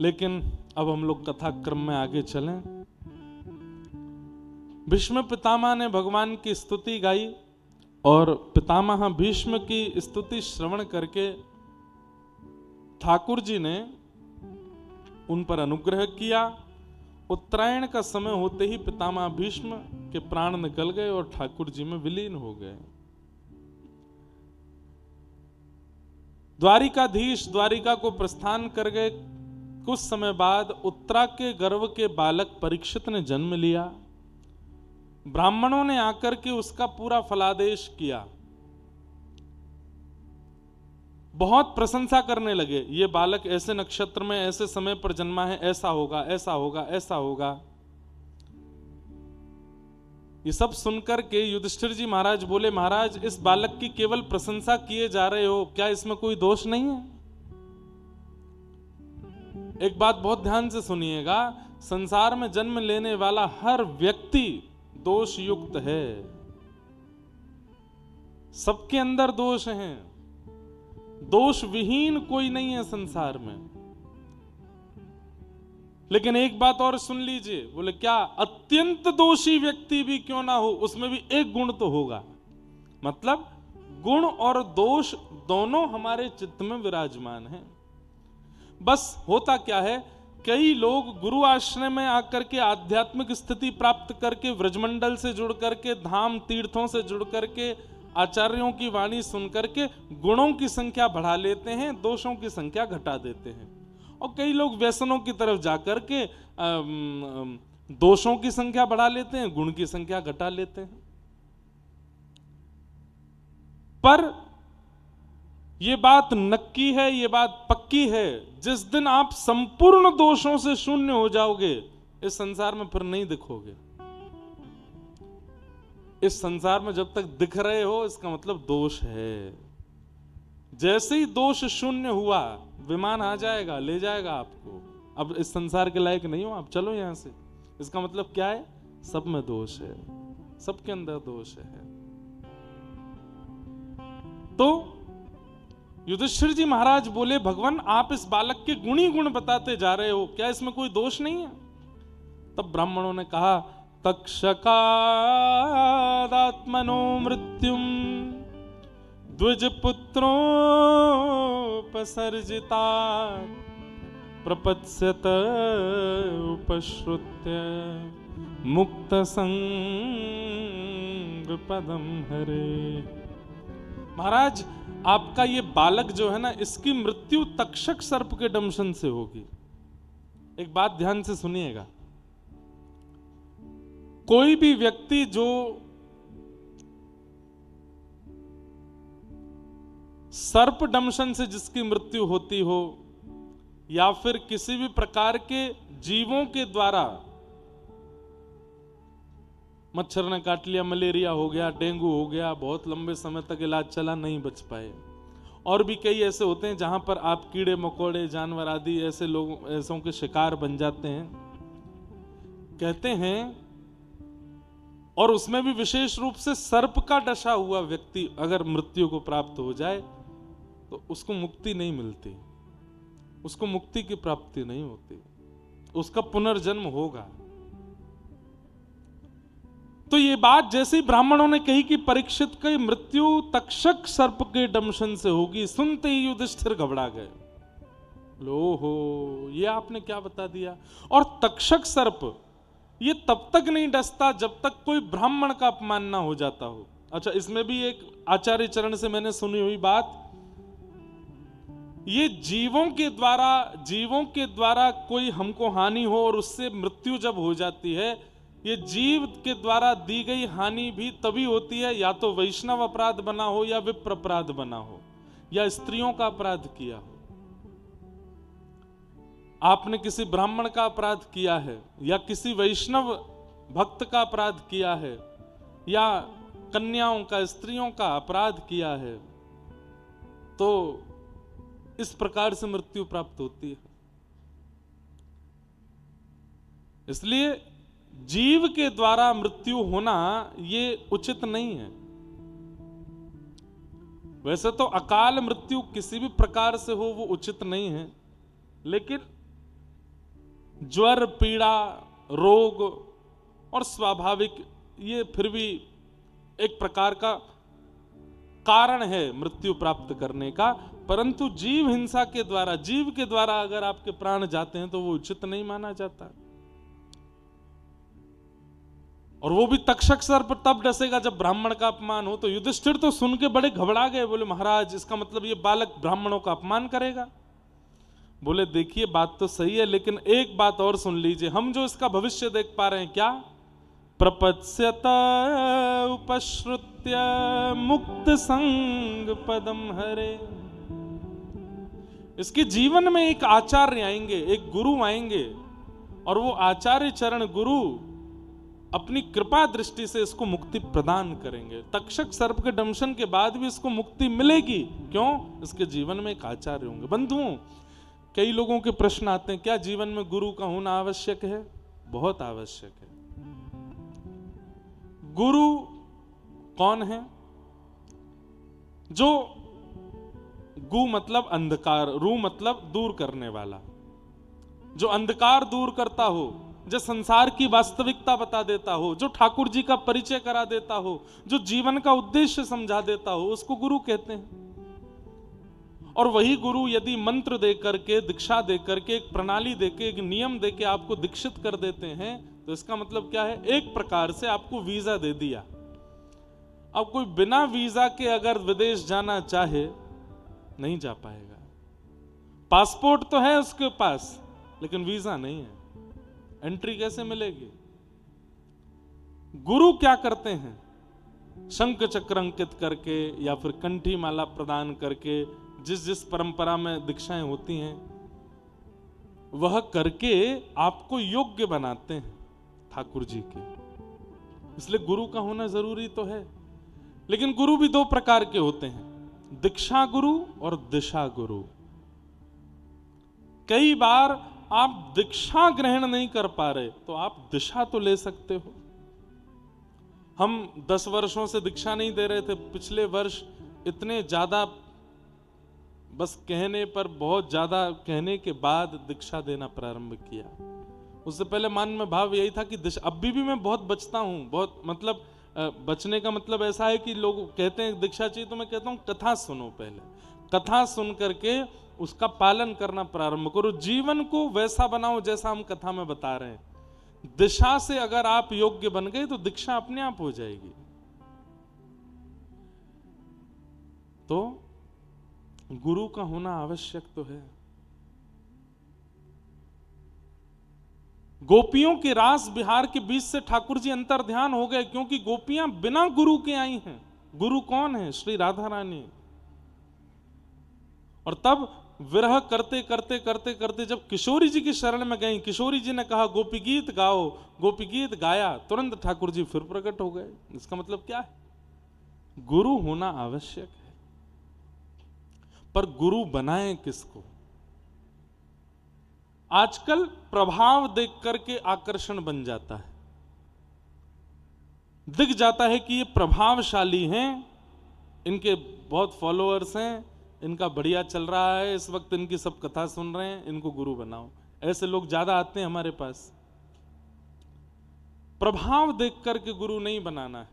लेकिन अब हम लोग कथाक्रम में आगे चलें। भीष्म पितामह ने भगवान की स्तुति गाई और पितामह भीष्म की स्तुति श्रवण करके ठाकुर जी ने उन पर अनुग्रह किया। उत्तरायण का समय होते ही पितामह भीष्म के प्राण निकल गए और ठाकुर जी में विलीन हो गए। द्वारिकाधीश द्वारिका को प्रस्थान कर गए। कुछ समय बाद उत्तरा के गर्भ के बालक परीक्षित ने जन्म लिया। ब्राह्मणों ने आकर के उसका पूरा फलादेश किया, बहुत प्रशंसा करने लगे। ये बालक ऐसे नक्षत्र में ऐसे समय पर जन्मा है, ऐसा होगा, ऐसा होगा, ऐसा होगा। ये सब सुनकर के युधिष्ठिर जी महाराज बोले, महाराज इस बालक की केवल प्रशंसा किए जा रहे हो, क्या इसमें कोई दोष नहीं है? एक बात बहुत ध्यान से सुनिएगा, संसार में जन्म लेने वाला हर व्यक्ति दोष युक्त है। सबके अंदर दोष हैं, दोष विहीन कोई नहीं है संसार में। लेकिन एक बात और सुन लीजिए, बोले क्या? अत्यंत दोषी व्यक्ति भी क्यों ना हो, उसमें भी एक गुण तो होगा। मतलब गुण और दोष दोनों हमारे चित्त में विराजमान हैं। बस होता क्या है, कई लोग गुरु आश्रय में आकर के आध्यात्मिक स्थिति प्राप्त करके, व्रजमंडल से जुड़ करके, धाम तीर्थों से जुड़ करके, आचार्यों की वाणी सुन करके गुणों की संख्या बढ़ा लेते हैं, दोषों की संख्या घटा देते हैं। और कई लोग व्यसनों की तरफ जाकर के दोषों की संख्या बढ़ा लेते हैं, गुण की संख्या घटा लेते हैं। पर यह बात नक्की है, यह बात पक्की है, जिस दिन आप संपूर्ण दोषों से शून्य हो जाओगे, इस संसार में फिर नहीं दिखोगे। इस संसार में जब तक दिख रहे हो, इसका मतलब दोष है। जैसे ही दोष शून्य हुआ, विमान आ जाएगा, ले जाएगा आपको। अब इस संसार के लायक नहीं हो आप, चलो यहां से। इसका मतलब क्या है? सब में दोष है, सबके अंदर दोष है। तो युधिष्ठिर जी महाराज बोले, भगवान आप इस बालक के गुण ही गुण बताते जा रहे हो, क्या इसमें कोई दोष नहीं है? तब ब्राह्मणों ने कहा, तक्षकादात्मनो मृत्युम द्विजपुत्रोपसर्जिता प्रपत्स्यत उपश्रुत्य मुक्त संग पदम हरे। महाराज आपका ये बालक जो है ना, इसकी मृत्यु तक्षक सर्प के दंशन से होगी। एक बात ध्यान से सुनिएगा, कोई भी व्यक्ति जो सर्प दंशन से जिसकी मृत्यु होती हो, या फिर किसी भी प्रकार के जीवों के द्वारा, मच्छर ने काट लिया, मलेरिया हो गया, डेंगू हो गया, बहुत लंबे समय तक इलाज चला, नहीं बच पाए। और भी कई ऐसे होते हैं जहां पर आप कीड़े मकोड़े, जानवर आदि ऐसे लोग ऐसों के शिकार बन जाते हैं। कहते हैं, और उसमें भी विशेष रूप से सर्प का डसा हुआ व्यक्ति अगर मृत्यु को प्राप्त हो जाए तो उसको मुक्ति नहीं मिलती, उसको मुक्ति की प्राप्ति नहीं होती, उसका पुनर्जन्म होगा। तो ये बात जैसे ही ब्राह्मणों ने कही कि परीक्षित की मृत्यु तक्षक सर्प के दंशन से होगी, सुनते ही युधिष्ठिर घबरा गए। लो हो, ये आपने क्या बता दिया? और तक्षक सर्प ये तब तक नहीं डसता जब तक कोई ब्राह्मण का अपमान ना हो जाता हो। अच्छा, इसमें भी एक आचार्य चरण से मैंने सुनी हुई बात, ये जीवों के द्वारा कोई हमको हानि हो और उससे मृत्यु जब हो जाती है, ये जीव के द्वारा दी गई हानि भी तभी होती है, या तो वैष्णव अपराध बना हो, या विप्र अपराध बना हो, या स्त्रियों का अपराध किया हो। आपने किसी ब्राह्मण का अपराध किया है, या किसी वैष्णव भक्त का अपराध किया है, या कन्याओं का, स्त्रियों का अपराध किया है, तो इस प्रकार से मृत्यु प्राप्त होती है। इसलिए जीव के द्वारा मृत्यु होना ये उचित नहीं है। वैसे तो अकाल मृत्यु किसी भी प्रकार से हो वो उचित नहीं है, लेकिन ज्वर, पीड़ा, रोग और स्वाभाविक, ये फिर भी एक प्रकार का कारण है मृत्यु प्राप्त करने का, परंतु जीव हिंसा के द्वारा, जीव के द्वारा अगर आपके प्राण जाते हैं तो वो उचित नहीं माना जाता। और वो भी तक्षक सर्प तब डसेगा जब ब्राह्मण का अपमान हो। तो युधिष्ठिर तो सुन के बड़े घबरा गए, बोले महाराज इसका मतलब ये बालक ब्राह्मणों का अपमान करेगा। बोले देखिए बात तो सही है, लेकिन एक बात और सुन लीजिए, हम जो इसका भविष्य देख पा रहे हैं, क्या प्रपत्स्यत उपश्रुत्य मुक्त संग पदम हरे, इसके जीवन में एक आचार्य आएंगे, एक गुरु आएंगे, और वो आचार्य चरण गुरु अपनी कृपा दृष्टि से इसको मुक्ति प्रदान करेंगे। तक्षक सर्प के दंशन के बाद भी इसको मुक्ति मिलेगी। क्यों? इसके जीवन में एक आचार्य होंगे। बंधुओं, कई लोगों के प्रश्न आते हैं, क्या जीवन में गुरु का होना आवश्यक है? बहुत आवश्यक है। गुरु कौन है? जो गु मतलब अंधकार, रू मतलब दूर करने वाला, जो अंधकार दूर करता हो, जो संसार की वास्तविकता बता देता हो, जो ठाकुर जी का परिचय करा देता हो, जो जीवन का उद्देश्य समझा देता हो, उसको गुरु कहते हैं। और वही गुरु यदि मंत्र दे करके, दीक्षा दे करके, एक प्रणाली देके, एक नियम देके आपको दीक्षित कर देते हैं, तो इसका मतलब क्या है? एक प्रकार से आपको वीजा दे दिया। अब कोई बिना वीजा के अगर विदेश जाना चाहे, नहीं जा पाएगा। पासपोर्ट तो है उसके पास, लेकिन वीजा नहीं है, एंट्री कैसे मिलेगी? गुरु क्या करते हैं? शंख चक्र अंकित करके या फिर कंठी माला प्रदान करके, जिस जिस परंपरा में दीक्षाएं होती हैं वह करके आपको योग्य बनाते हैं ठाकुर जी के। इसलिए गुरु का होना जरूरी तो है। लेकिन गुरु भी दो प्रकार के होते हैं, दीक्षा गुरु और दिशा गुरु। कई बार आप दीक्षा ग्रहण नहीं कर पा रहे तो आप दिशा तो ले सकते हो। हम 10 वर्षों से दीक्षा नहीं दे रहे थे, पिछले वर्ष इतने ज्यादा, बस कहने पर, बहुत ज्यादा कहने के बाद दीक्षा देना प्रारंभ किया। उससे पहले मन में भाव यही था कि दिशा, अभी भी मैं बहुत बचता हूं, बहुत मतलब बचने का मतलब ऐसा है कि लोग कहते हैं दीक्षा चाहिए, तो मैं कहता हूं कथा सुनो, पहले कथा सुन करके उसका पालन करना प्रारंभ करो, जीवन को वैसा बनाओ जैसा हम कथा में बता रहे हैं। दिशा से अगर आप योग्य बन गए तो दीक्षा अपने आप हो जाएगी। तो गुरु का होना आवश्यक तो है। गोपियों के रास बिहार के बीच से ठाकुर जी अंतर ध्यान हो गए, क्योंकि गोपियां बिना गुरु के आई हैं। गुरु कौन है? श्री राधा रानी। और तब विरह करते करते करते करते जब किशोरी जी की शरण में गई, किशोरी जी ने कहा गोपी गीत गाओ, गोपी गीत गाया, तुरंत ठाकुर जी फिर प्रकट हो गए। इसका मतलब क्या है? गुरु होना आवश्यक है। पर गुरु बनाए किसको? आजकल प्रभाव देख करके आकर्षण बन जाता है, दिख जाता है कि ये प्रभावशाली हैं, इनके बहुत फॉलोअर्स हैं, इनका बढ़िया चल रहा है, इस वक्त इनकी सब कथा सुन रहे हैं, इनको गुरु बनाओ। ऐसे लोग ज्यादा आते हैं हमारे पास। प्रभाव देख करके गुरु नहीं बनाना है,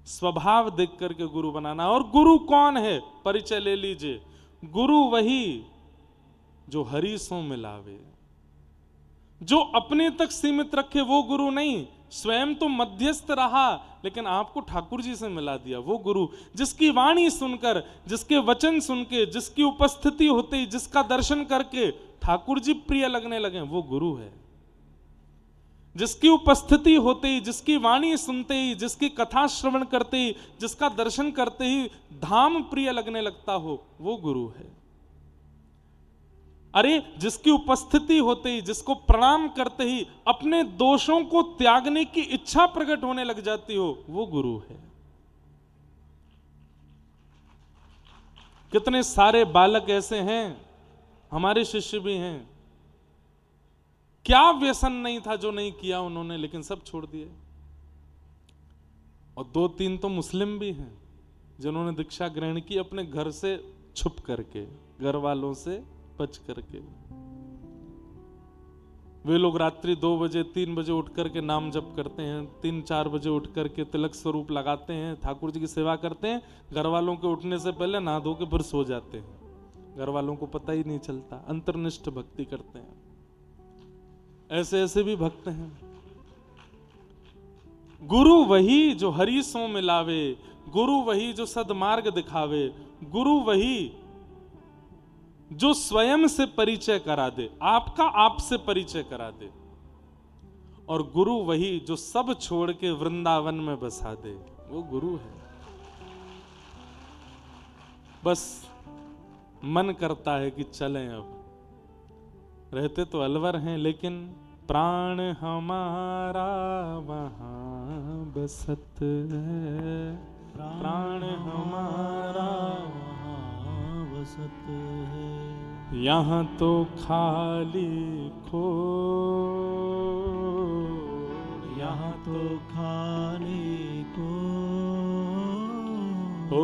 स्वभाव देख करके गुरु बनाना है। और गुरु कौन है? परिचय ले लीजिए। गुरु वही जो हरि सो मिलावे, जो अपने तक सीमित रखे, वो गुरु नहीं। स्वयं तो मध्यस्थ रहा, लेकिन आपको ठाकुर जी से मिला दिया, वो गुरु। जिसकी वाणी सुनकर, जिसके वचन सुन के, जिसकी उपस्थिति होते ही, जिसका दर्शन करके ठाकुर जी प्रिय लगने लगे, वो गुरु है। जिसकी उपस्थिति होते ही, जिसकी वाणी सुनते ही, जिसकी कथा श्रवण करते ही, जिसका दर्शन करते ही धाम प्रिय लगने लगता हो, वो गुरु है। अरे जिसकी उपस्थिति होते ही, जिसको प्रणाम करते ही अपने दोषों को त्यागने की इच्छा प्रकट होने लग जाती हो, वो गुरु है। कितने सारे बालक ऐसे हैं, हमारे शिष्य भी हैं, क्या व्यसन नहीं था जो नहीं किया उन्होंने, लेकिन सब छोड़ दिए। और 2-3 तो मुस्लिम भी हैं जिन्होंने दीक्षा ग्रहण की अपने घर से छुप करके, घर वालों से बच करके। वे लोग रात्रि 2 बजे 3 बजे उठ करके नाम जप करते हैं, 3-4 बजे उठ करके तिलक स्वरूप लगाते हैं, ठाकुर जी की सेवा करते हैं, घर वालों के उठने से पहले नहा धो के फिर सो जाते हैं, घर वालों को पता ही नहीं चलता। अंतर्निष्ठ भक्ति करते हैं। ऐसे ऐसे भी भक्त हैं। गुरु वही जो हरि सो मिलावे, गुरु वही जो सदमार्ग दिखावे, गुरु वही जो स्वयं से परिचय करा दे, आपका आपसे परिचय करा दे, और गुरु वही जो सब छोड़ के वृंदावन में बसा दे, वो गुरु है। बस मन करता है कि चलें अब। रहते तो अलवर हैं, लेकिन प्राण हमारा वहां बसत है, प्राण हमारा वहां बसत है। यहाँ तो खाली खो, यहाँ तो खाली को, ओ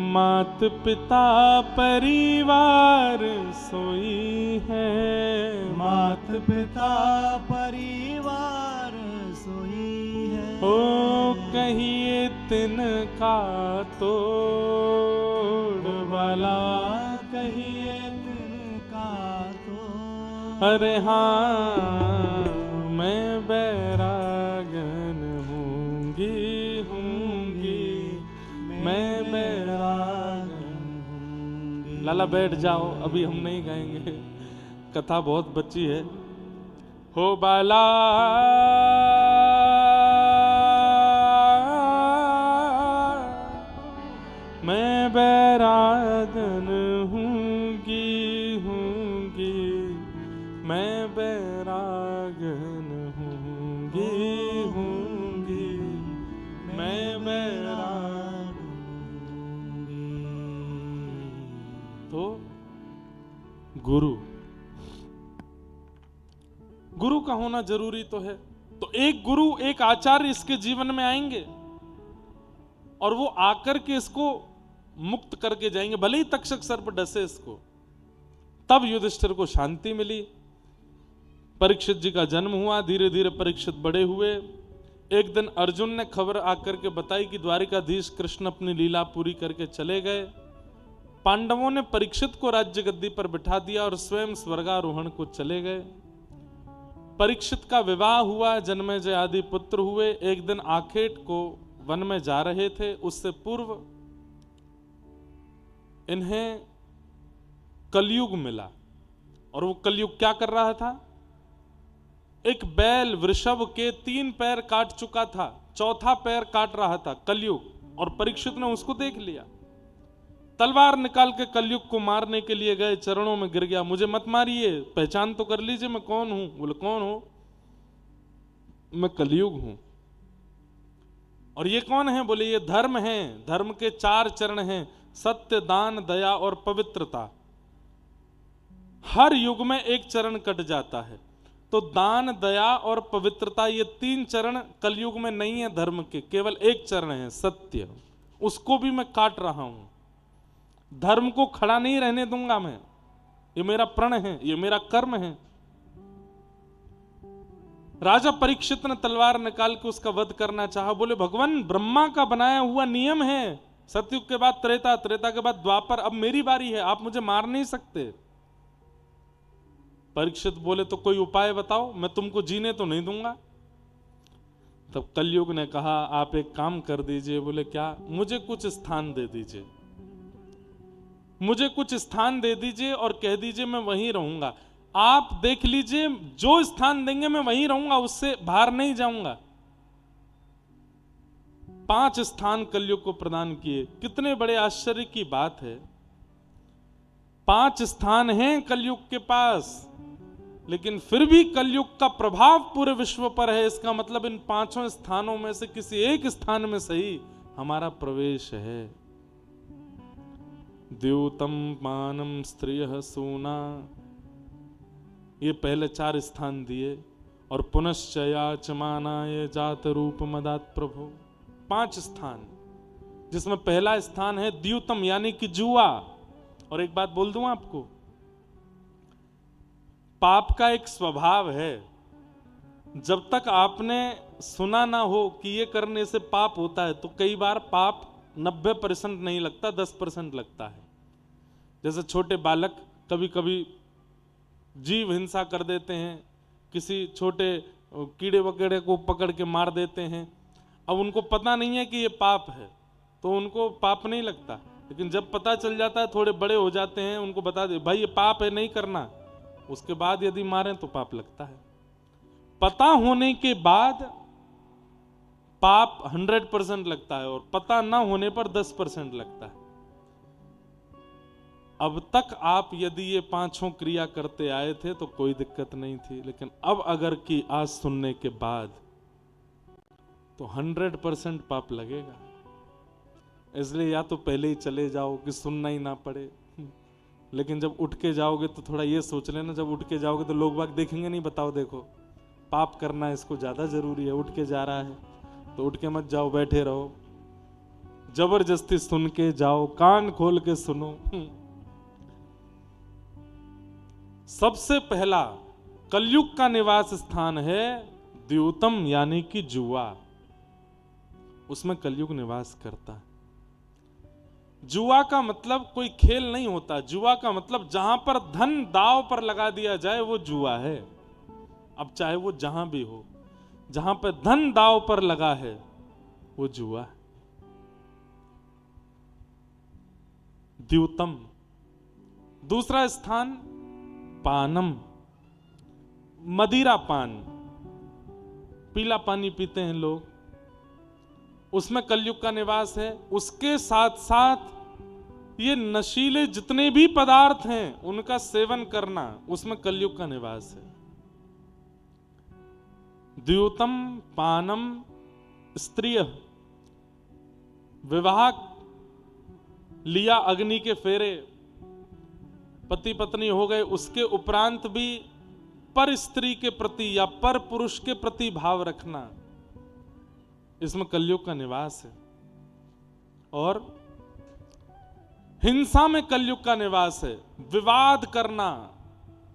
मात पिता परिवार सोई है, मात पिता परिवार सोई है। ओ कहिए तिनका तोड़ वाला, कहिए तिनका तोड़। अरे हाँ मैं बैरागन हूँगी, मैं बैरागन हूँगी। लाला बैठ जाओ, अभी हम नहीं गाएंगे, कथा बहुत बच्ची है। हो बाला मैं बैरागन हूँगी, मैं बैरागन हूँगी, मैं बैरागन हूँगी। तो गुरु, गुरु का होना जरूरी तो है। तो एक गुरु, एक आचार्य इसके जीवन में आएंगे और वो आकर के इसको मुक्त करके जाएंगे, भले ही तक्षक सर्प डसे इसको। तब युधिष्ठिर को शांति मिली। परीक्षित जी का जन्म हुआ, धीरे धीरे परीक्षित बड़े हुए। एक दिन अर्जुन ने खबर आकर के बताई कि द्वारिकाधीश कृष्ण अपनी लीला पूरी करके चले गए। पांडवों ने परीक्षित को राज्य गद्दी पर बिठा दिया और स्वयं स्वर्गारोहण को चले गए। परीक्षित का विवाह हुआ, जन्मेजय आदि पुत्र हुए। एक दिन आखेट को वन में जा रहे थे, उससे पूर्व इन्हें कलयुग मिला। और वो कलयुग क्या कर रहा था? एक बैल वृषभ के 3 पैर काट चुका था, 4था पैर काट रहा था कलयुग। और परीक्षित ने उसको देख लिया, तलवार निकाल के कलयुग को मारने के लिए गए, चरणों में गिर गया। मुझे मत मारिए, पहचान तो कर लीजिए मैं कौन हूं। बोले कौन हो? मैं कलयुग हूं। और ये कौन है? बोले ये धर्म है। धर्म के 4 चरण हैं, सत्य, दान, दया और पवित्रता। हर युग में एक चरण कट जाता है। तो दान, दया और पवित्रता, ये 3 चरण कलयुग में नहीं है धर्म के, केवल एक चरण है सत्य। उसको भी मैं काट रहा हूं। धर्म को खड़ा नहीं रहने दूंगा मैं। ये मेरा प्रण है, ये मेरा कर्म है। राजा परीक्षित ने तलवार निकाल के उसका वध करना चाहा। बोले भगवान, ब्रह्मा का बनाया हुआ नियम है, सतयुग के बाद त्रेता, त्रेता के बाद द्वापर, अब मेरी बारी है, आप मुझे मार नहीं सकते। परीक्षित बोले तो कोई उपाय बताओ, मैं तुमको जीने तो नहीं दूंगा। तब कलयुग ने कहा आप एक काम कर दीजिए। बोले क्या? मुझे कुछ स्थान दे दीजिए, मुझे कुछ स्थान दे दीजिए और कह दीजिए मैं वहीं रहूंगा। आप देख लीजिए, जो स्थान देंगे मैं वहीं रहूंगा, उससे बाहर नहीं जाऊंगा। 5 स्थान कलयुग को प्रदान किए। कितने बड़े आश्चर्य की बात है। 5 स्थान हैं कलयुग के पास, लेकिन फिर भी कलयुग का प्रभाव पूरे विश्व पर है। इसका मतलब इन 5 स्थानों में से किसी एक स्थान में सही हमारा प्रवेश है। द्यूतम मानम स्त्रियः सूना, ये पहले 4 स्थान दिए। और पुनश्च याचमानाय जात रूप मदात प्रभु, 5 स्थान, जिसमें पहला स्थान है द्यूतम यानी कि जुआ। और एक बात बोल दूं आपको, पाप का एक स्वभाव है जब तक आपने सुना ना हो कि ये करने से पाप होता है, तो कई बार पाप 90% नहीं लगता, 10% लगता है। जैसे छोटे बालक कभी कभी जीव हिंसा कर देते हैं, किसी छोटे कीड़े वगैरह को पकड़ के मार देते हैं। अब उनको पता नहीं है कि ये पाप है, तो उनको पाप नहीं लगता। लेकिन जब पता चल जाता है, थोड़े बड़े हो जाते हैं, उनको बता दे भाई ये पाप है, नहीं करना, उसके बाद यदि मारें तो पाप लगता है। पता होने के बाद पाप 100% लगता है, और पता ना होने पर 10% लगता है। अब तक आप यदि ये पांचों क्रिया करते आए थे तो कोई दिक्कत नहीं थी, लेकिन अब अगर की आज सुनने के बाद तो 100% पाप लगेगा। इसलिए या तो पहले ही चले जाओ कि सुनना ही ना पड़े, लेकिन जब उठ के जाओगे तो थोड़ा ये सोच लेना, जब उठ के जाओगे तो लोग बाग देखेंगे नहीं, बताओ देखो पाप करना इसको ज्यादा जरूरी है, उठ के जा रहा है, तो उठ के मत जाओ, बैठे रहो, जबरदस्ती सुन के जाओ, कान खोल के सुनो। सबसे पहला कलयुग का निवास स्थान है द्यूतम, यानी कि जुआ। उसमें कलयुग निवास करता है। जुआ का मतलब कोई खेल नहीं होता, जुआ का मतलब जहां पर धन दांव पर लगा दिया जाए वो जुआ है। अब चाहे वो जहां भी हो, जहां पर धन दांव पर लगा है वो जुआ है। द्यूतम। दूसरा स्थान पानम, मदिरा पान, पीला पानी पीते हैं लोग, उसमें कलयुग का निवास है। उसके साथ साथ ये नशीले जितने भी पदार्थ हैं उनका सेवन करना, उसमें कलयुग का निवास है। द्यूतम पानम स्त्रिय, विवाह लिया, अग्नि के फेरे, पति पत्नी हो गए, उसके उपरांत भी पर स्त्री के प्रति या पर पुरुष के प्रति भाव रखना, इसमें कलयुग का निवास है। और हिंसा में कलयुग का निवास है। विवाद करना,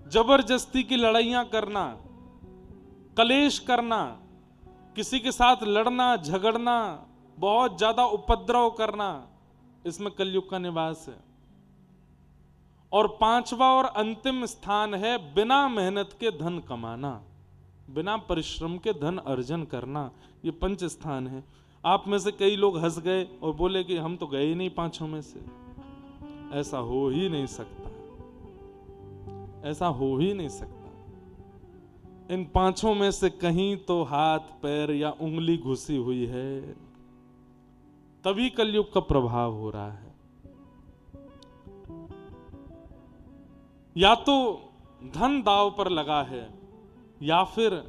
जबरदस्ती की लड़ाइयां करना, कलेश करना, किसी के साथ लड़ना झगड़ना, बहुत ज्यादा उपद्रव करना, इसमें कलयुग का निवास है। और पांचवा और अंतिम स्थान है बिना मेहनत के धन कमाना, बिना परिश्रम के धन अर्जन करना। ये पंच स्थान है। आप में से कई लोग हंस गए और बोले कि हम तो गए ही नहीं पांचों में से। ऐसा हो ही नहीं सकता, ऐसा हो ही नहीं सकता। इन पांचों में से कहीं तो हाथ पैर या उंगली घुसी हुई है, तभी कलयुग का प्रभाव हो रहा है। या तो धन दांव पर लगा है, या फिर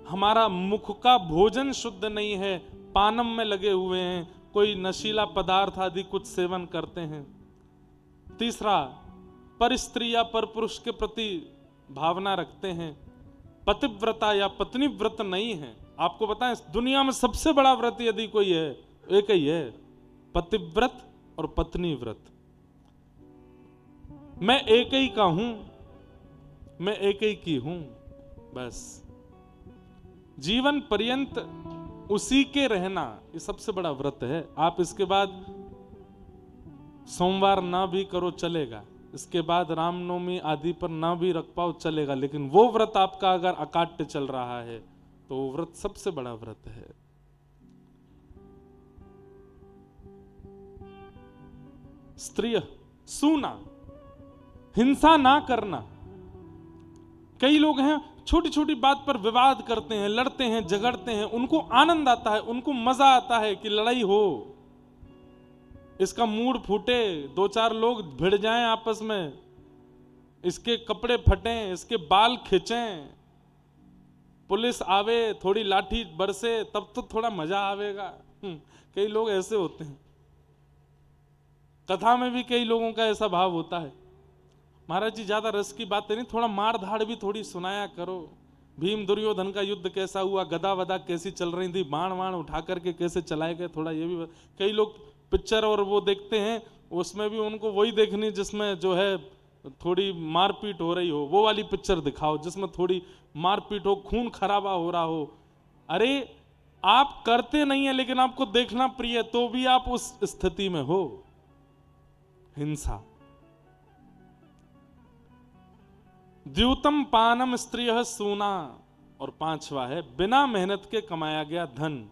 हमारा मुख का भोजन शुद्ध नहीं है, पानम में लगे हुए हैं, कोई नशीला पदार्थ आदि कुछ सेवन करते हैं। तीसरा, पर स्त्री या पर पुरुष के प्रति भावना रखते हैं, पतिव्रता या पत्नी व्रत नहीं है। आपको बताएं, दुनिया में सबसे बड़ा व्रत यदि कोई है, एक ही है, पतिव्रत और पत्नी व्रत। मैं एक ही का हूं, मैं एक ही की हूं, बस जीवन पर्यंत उसी के रहना, ये सबसे बड़ा व्रत है। आप इसके बाद सोमवार ना भी करो चलेगा, इसके बाद रामनवमी आदि पर ना भी रख पाओ चलेगा, लेकिन वो व्रत आपका अगर अकाट्य चल रहा है तो वो व्रत सबसे बड़ा व्रत है। स्त्रिय, सूना, हिंसा ना करना। कई लोग हैं छोटी छोटी बात पर विवाद करते हैं, लड़ते हैं, झगड़ते हैं, उनको आनंद आता है, उनको मजा आता है कि लड़ाई हो, इसका मूड फूटे, दो चार लोग भिड़ जाएं आपस में, इसके कपड़े फटें, इसके बाल खींचें, पुलिस आवे, थोड़ी लाठी बरसे, तब तो थोड़ा मजा आवेगा। कई लोग ऐसे होते हैं। कथा में भी कई लोगों का ऐसा भाव होता है, महाराज जी ज्यादा रस की बातें नहीं, थोड़ा मार धाड़ भी थोड़ी सुनाया करो। भीम दुर्योधन का युद्ध कैसा हुआ, गदा वदा कैसी चल रही थी, बाण वाण उठा करके कैसे चलाए गए, थोड़ा ये भी। कई लोग पिक्चर और वो देखते हैं, उसमें भी उनको वही देखनी जिसमें जो है थोड़ी मारपीट हो रही हो, वो वाली पिक्चर दिखाओ जिसमें थोड़ी मारपीट हो, खून खराबा हो रहा हो। अरे आप करते नहीं है लेकिन आपको देखना प्रिय है, तो भी आप उस स्थिति में हो। हिंसा। द्यूतम पानम स्त्रियः सूना, और 5वां है बिना मेहनत के कमाया गया धन।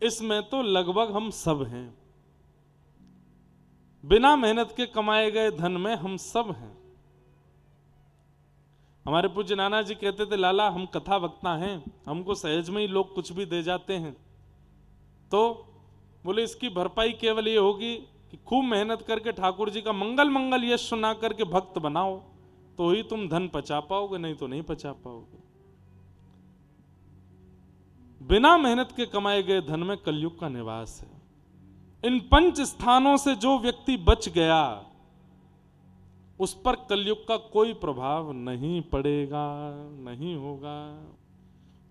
इसमें तो लगभग हम सब हैं, बिना मेहनत के कमाए गए धन में हम सब हैं। हमारे पूज्य नाना जी कहते थे, लाला हम कथा वक्ता हैं, हमको सहज में ही लोग कुछ भी दे जाते हैं, तो बोले इसकी भरपाई केवल ये होगी कि खूब मेहनत करके ठाकुर जी का मंगल मंगल यश सुना करके भक्त बनाओ, तो ही तुम धन पचा पाओगे, नहीं तो नहीं पचा पाओगे। बिना मेहनत के कमाए गए धन में कलयुग का निवास है। इन 5 स्थानों से जो व्यक्ति बच गया उस पर कलयुग का कोई प्रभाव नहीं पड़ेगा, नहीं होगा।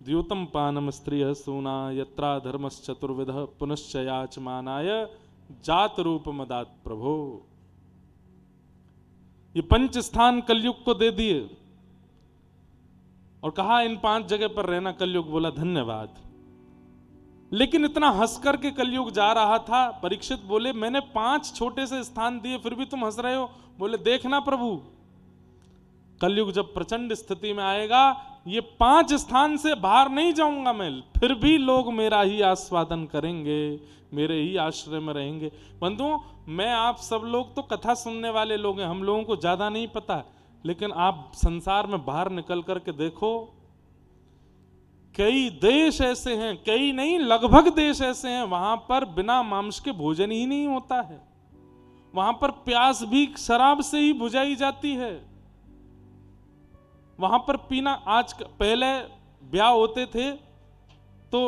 द्यूतम पानम स्त्रियः सूना, यत्रा धर्मश्चतुर्विधः पुनश्च याचमानाय जात रूप मदात प्रभो। ये 5 स्थान कलयुग को दे दिए और कहा इन 5 जगह पर रहना। कलयुग बोला धन्यवाद। लेकिन इतना हंस करके कलयुग जा रहा था। परीक्षित बोले मैंने 5 छोटे से स्थान दिए फिर भी तुम हंस रहे हो। बोले देखना प्रभु, कलयुग जब प्रचंड स्थिति में आएगा, ये 5 स्थान से बाहर नहीं जाऊंगा मैं, फिर भी लोग मेरा ही आस्वादन करेंगे, मेरे ही आश्रय में रहेंगे। बंधुओं, मैं आप सब लोग तो कथा सुनने वाले लोग हैं, हम लोगों को ज्यादा नहीं पता, लेकिन आप संसार में बाहर निकल करके देखो, कई देश ऐसे हैं, कई नहीं लगभग देश ऐसे हैं, वहां पर बिना मांस के भोजन ही नहीं होता है। वहां पर प्यास भी शराब से ही बुझाई जाती है। वहां पर पीना, आज पहले ब्याह होते थे तो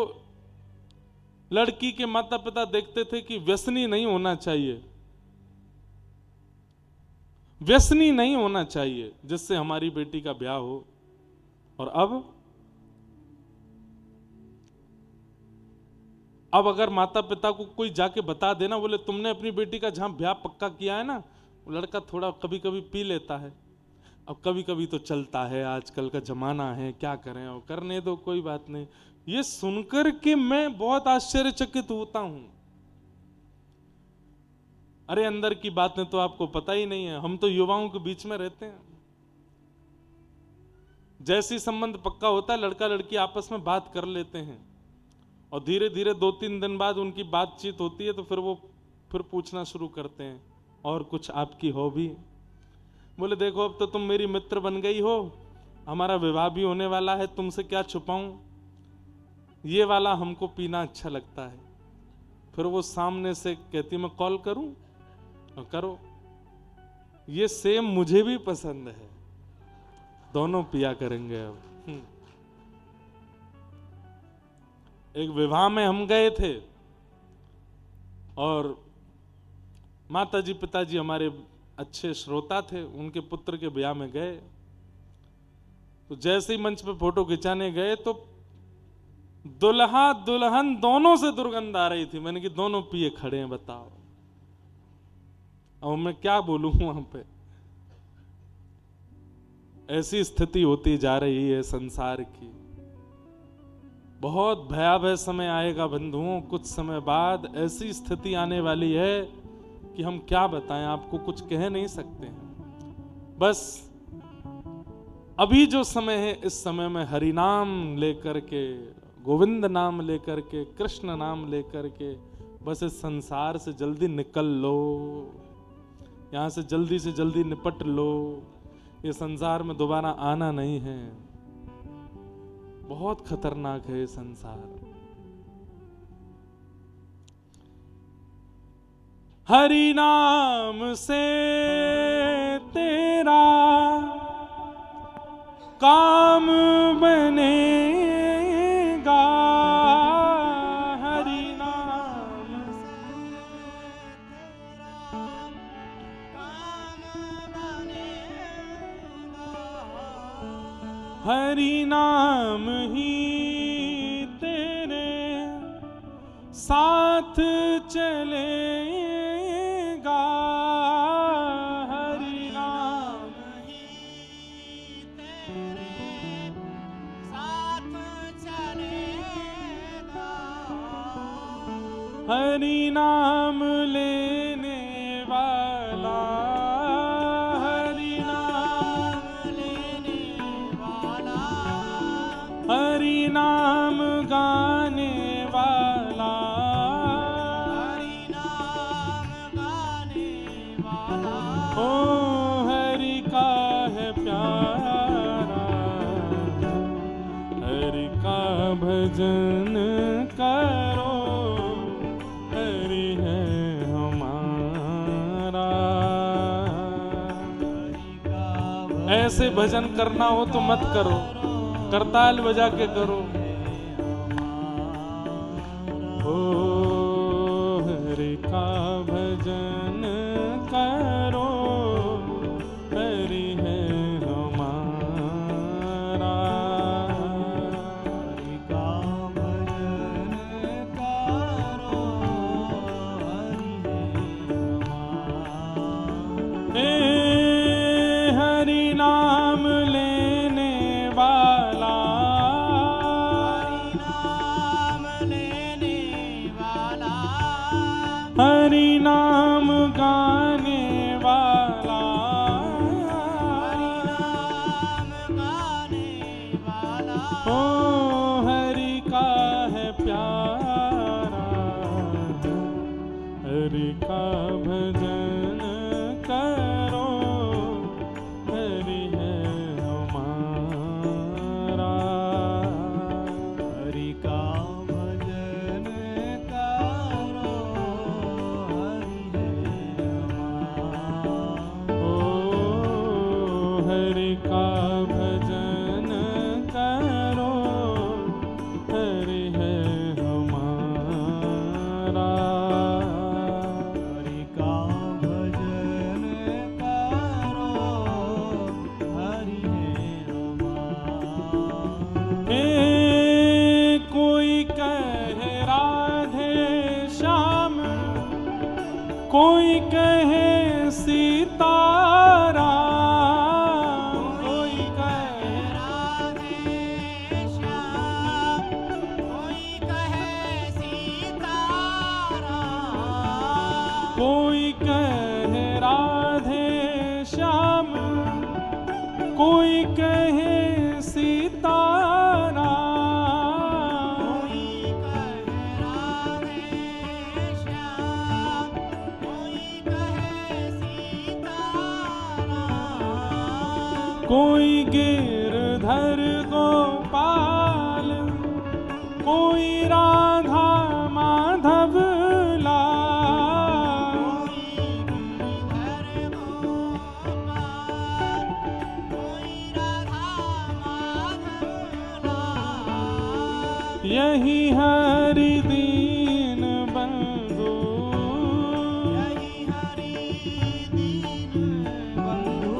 लड़की के माता पिता देखते थे कि व्यसनी नहीं होना चाहिए, व्यसनी नहीं होना चाहिए जिससे हमारी बेटी का ब्याह हो। और अब अगर माता पिता को कोई जाके बता देना, बोले तुमने अपनी बेटी का जहां ब्याह पक्का किया है ना, वो लड़का थोड़ा कभी कभी पी लेता है, अब कभी कभी तो चलता है, आजकल का जमाना है, क्या करें, और करने दो, कोई बात नहीं। ये सुनकर के मैं बहुत आश्चर्यचकित होता हूं। अरे अंदर की बातें तो आपको पता ही नहीं है, हम तो युवाओं के बीच में रहते हैं। जैसी संबंध पक्का होता है, लड़का लड़की आपस में बात कर लेते हैं और धीरे धीरे 2-3 दिन बाद उनकी बातचीत होती है, तो फिर वो पूछना शुरू करते हैं और कुछ आपकी हॉबी। बोले देखो अब तो तुम मेरी मित्र बन गई हो, हमारा विवाह भी होने वाला है, तुमसे क्या छुपाऊं, ये वाला हमको पीना अच्छा लगता है। फिर वो सामने से कहती मैं कॉल करूं, और करो, ये सेम मुझे भी पसंद है, दोनों पिया करेंगे। अब एक विवाह में हम गए थे और माताजी पिताजी हमारे अच्छे श्रोता थे, उनके पुत्र के ब्याह में गए, तो जैसे ही मंच पे फोटो खिंचाने गए तो दुल्हा दुल्हन दोनों से दुर्गंध आ रही थी। मैंने कि दोनों पिए खड़े हैं, बताओ अब मैं क्या बोलूं वहां पे। ऐसी स्थिति होती जा रही है संसार की। बहुत भयावह समय आएगा बंधुओं, कुछ समय बाद ऐसी स्थिति आने वाली है कि हम क्या बताएं, आपको कुछ कह नहीं सकते हैं। बस अभी जो समय है, इस समय में हरि नाम लेकर के, गोविंद नाम लेकर के, कृष्ण नाम लेकर के बस इस संसार से जल्दी निकल लो, यहां से जल्दी निपट लो। ये संसार में दोबारा आना नहीं है, बहुत खतरनाक है ये संसार। हरि नाम से तेरा काम बनेगा, हरि नाम से तेरा काम बनेगा, हरि नाम ही तेरे साथ चलेगा, हरि नाम हरि नाम लेने वाला, हरि नाम लेने वाला, हरि नाम गाने वाला, हरि नाम गाने वाला, ओ हरि का है प्यारा, हरि का भजन करो, हरि है हमारा। ऐसे भजन करना हो तो मत करो, करताल बजा के करो। ओ हरि का भजन करो, हरि है हमारा। हरि का भजन करो, हरि है हमारा। हे हरि नाम लेने वाला, हरि नाम लेने वाला, हरि नाम गाने वाला, हरि नाम गाने वाला, ओ हरि का है प्यारा, हरि का भजन करो, हरि है हमारा। हरि का भजन करो, हरि है हमारा। ओ हरि का भजन करो, हरि है हमारा। हरि का भजन करो, हरि है हमारा। हे कोई कहे राधे श्याम, कोई कहे सीताराम, कोई कहे राधे श्याम, कोई कहे सीताराम, कोई कहे राधे श्याम, कोई कहे सीताराम, कोई कहे राधे श्याम, कोई कहे सीताराम, कोई गिरधर गोपाल, कोई राधा माधव लाल, गिरिधर गोपाल, कोई राधा माधव लाल, यही हरि दीन बंधु, यही हरि दीन बंधु,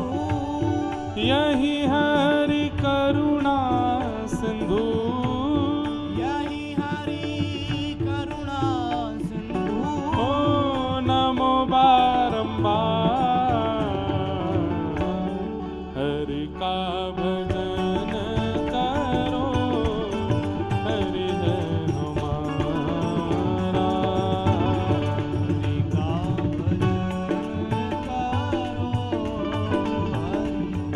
यही हरि करुणा सिंधु, यही हरि करुणा सिंधु। ओ नमो बारंबार, हरि का भजन करो, हरि है हमारा। हरि का भजन करो, हरि है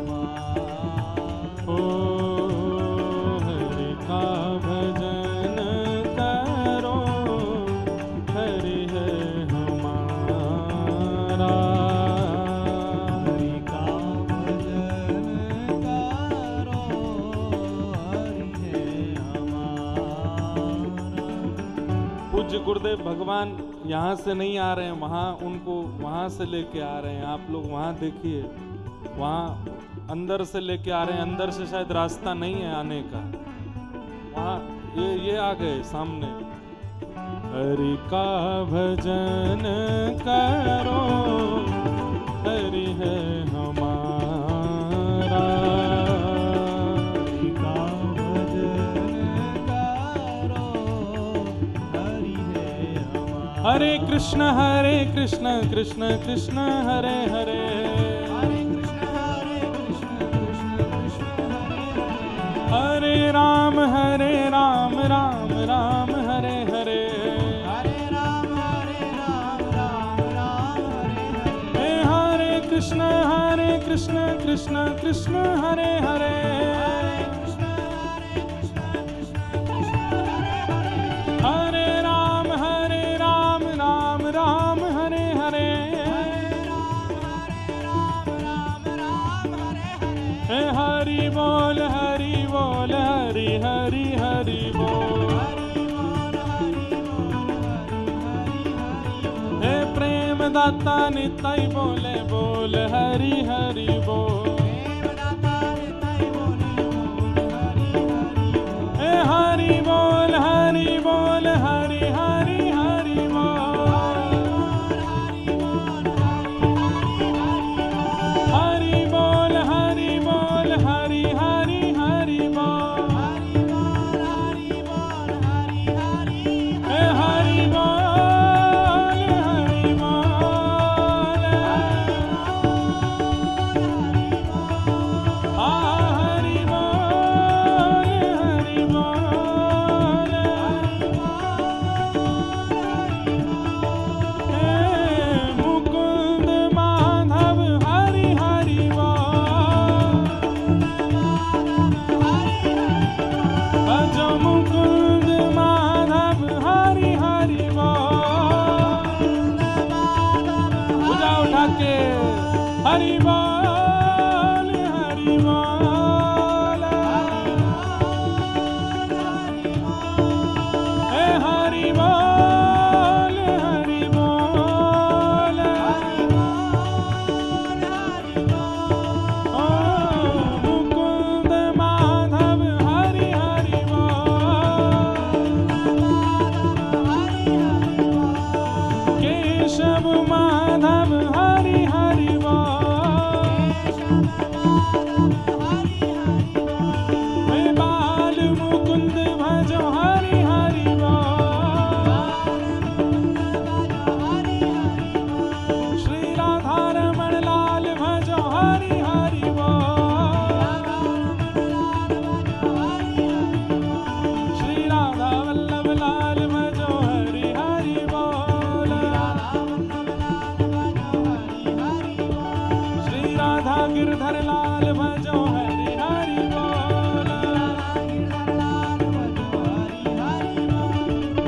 हमारा। ओ हरि का भजन करो, हरि है हमारा। हरि का भजन करो, हरि है हमारा। पूज्य गुरुदेव भगवान यहाँ से नहीं आ रहे हैं, वहाँ उनको वहाँ से लेके आ रहे हैं। आप लोग वहाँ देखिए, वहाँ अंदर से लेके आ रहे हैं। अंदर से शायद रास्ता नहीं है आने का। वहाँ ये आ गए सामने। हरि का भजन करो, हरि है हमारा। हरि का भजन करो, हरि है हमारा। हरे कृष्ण कृष्ण कृष्ण हरे हरे, हरे कृष्ण कृष्ण कृष्ण हरे हरे, हरे राम राम राम हरे हरे, हरे कृष्ण कृष्ण कृष्ण हरे हरे हरे राम राम राम हरे हरे हे हरि बोल हरि हरि हरि बोल हे प्रेम दाता निताई बोले बोल हरि हरि बोल हे हरि बोल हरि हरि हरि बोल हरि बोल हरि हरि हरि बोल हे हरि बोल हरि बोल हरि बोल हे मुकुंद माधव हरि हरि बोल भजो मुकुंद माधव हरि हरि बोल पूजा उठा के हरि बोल हरि बोल हे हरि बोल हरि बोल ओ मुकुंद माधव हरि हरि बोल केशव माधव हरि हरि बोल हे बाल मुकुंद भजो हरि हरि बोल श्री राधा रमण लाल भजो हरि हरि बोल श्री राधा वल्लभ लाल भजो हरि हरि बोल श्री राधा गिरधर लाल भजो हरि हरि बोल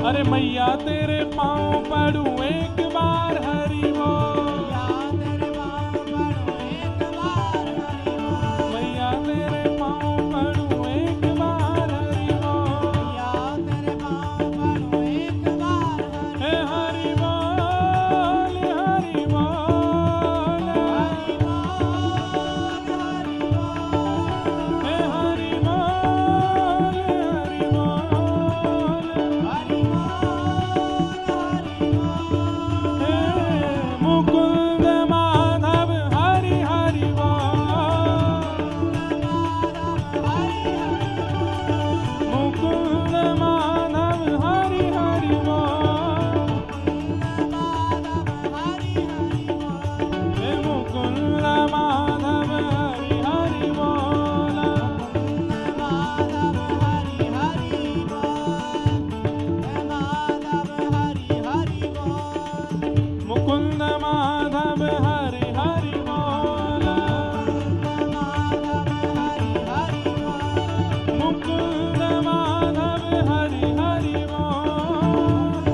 अरे मैया तेरे पाँव पड़ूं एक बार हरि बोल मैया तेरे पाँव पड़ूं एक बार हरि बोल हे हरि बोल हरि बोल हे हरि बोल हरि बोल हे मुकुंद माधव हरि हरि बोल मुकुंद माधव हरि हरि बोल हे मुकुंद माधव हरि हरि बोल मुकुंद माधव हरि हरि बोल मुकुंद माधव हरि हरि बोल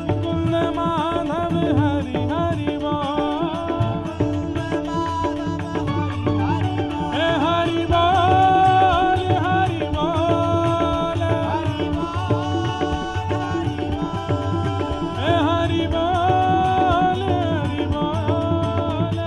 मुकुंद माधव हरि हरि बोल हे हरि बोल हरि बोल हे हरि बोल हरि बोल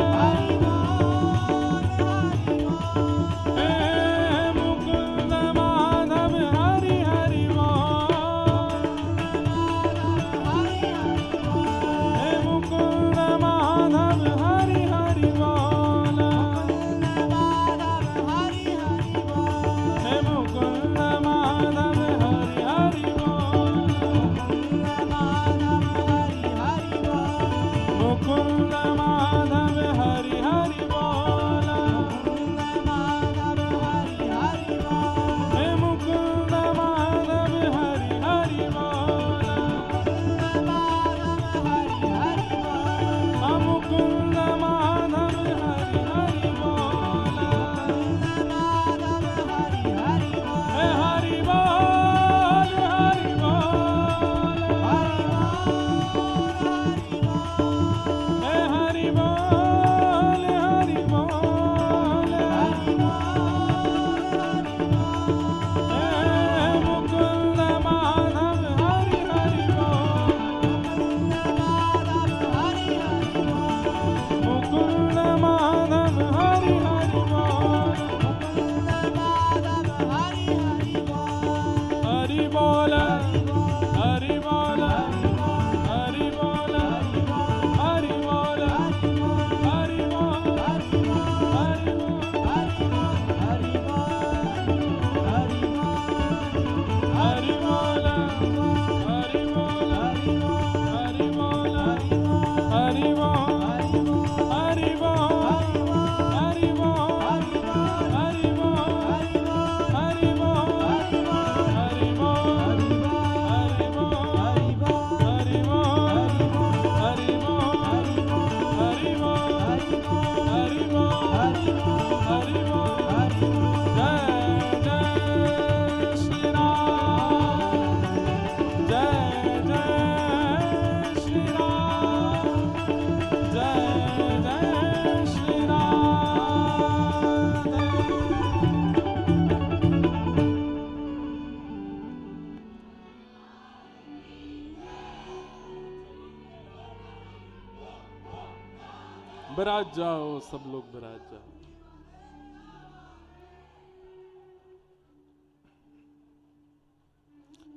विराज जाओ, सब लोग विराज जाओ।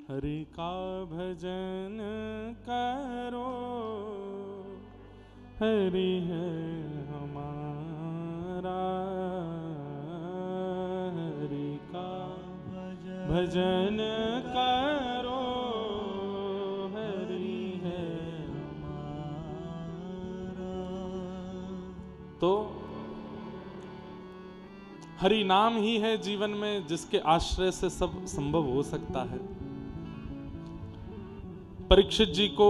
हरि का भजन करो, हरि है हमारा, हरि का भजन करो, हरि है हमारा। तो हरि नाम ही है जीवन में जिसके आश्रय से सब संभव हो सकता है। परीक्षित जी को